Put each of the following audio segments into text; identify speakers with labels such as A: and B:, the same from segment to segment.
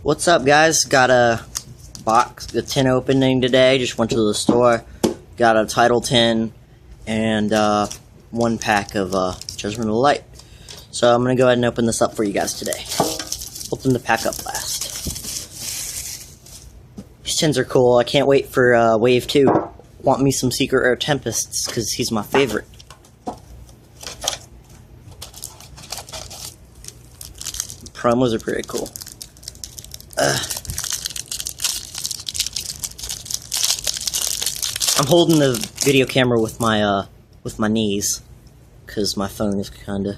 A: What's up, guys? Got a tin opening today. Just went to the store, got a Tidal tin, and one pack of Judgment of the Light. So I'm gonna go ahead and open this up for you guys today. Open the pack up last. These tins are cool. I can't wait for Wave 2. Want me some Secret Rare Tempests, because he's my favorite. Promos are pretty cool. I'm holding the video camera with my knees, because my phone is kinda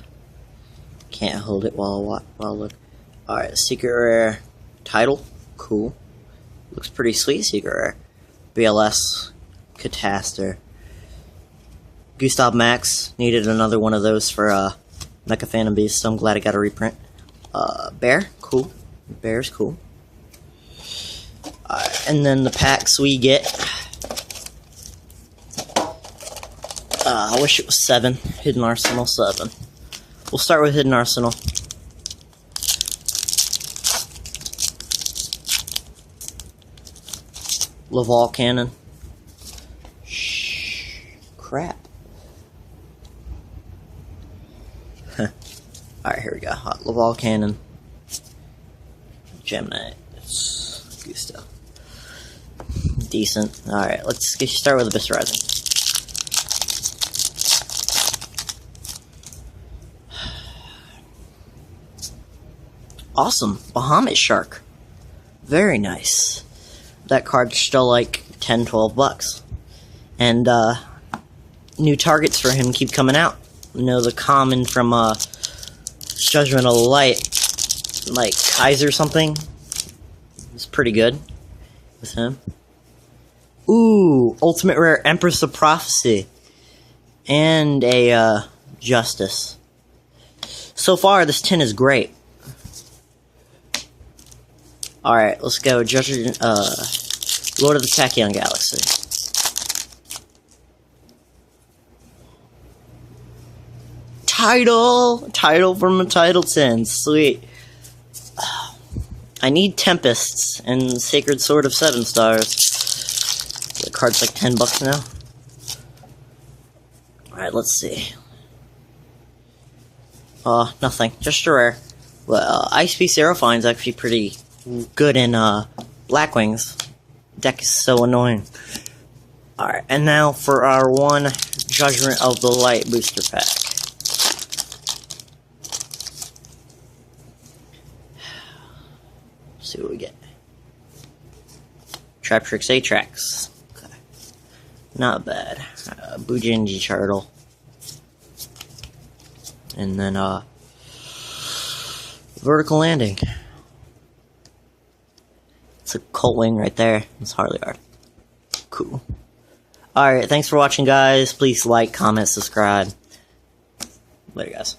A: can't hold it while I look. All right, Secret Rare Tidal, cool. Looks pretty sweet. Secret Rare BLS Catastor. Gustav Max, needed another one of those for Mecha Phantom Beast, so I'm glad I got a reprint. Bear, cool. Bear's cool. And then the packs we get. I wish it was 7. Hidden Arsenal 7. We'll start with Hidden Arsenal. Laval Cannon. Shh. Crap. Alright, here we go. Laval Cannon. Gemini. Gusto. Decent. Alright, let's start with Abyss Rising. Awesome. Bahamut Shark. Very nice. That card's still like 10, 12 bucks. And new targets for him keep coming out. You know, the common from Judgment of the Light, like Kaiser something, it's pretty good with him. Ooh, Ultimate Rare Empress of Prophecy. And a Justice. So far, this tin is great. Alright, let's go. Lord of the Tachyon Galaxy. Tidal from a Tidal tin. Sweet. I need Tempests and Sacred Sword of 7 stars. The card's like 10 bucks now. Alright, let's see. Nothing. Just a rare. Well, Ice Beast Aerofine's actually pretty good in Blackwings. Deck is so annoying. Alright, and now for our one Judgment of the Light booster pack. Let's see what we get. Traptrix Atrax. Okay. Not bad. Bujinji Turtle. And then Vertical Landing. It's a Colt Wing right there. It's Harley Art. Cool. Alright, thanks for watching, guys. Please like, comment, subscribe. Later, guys.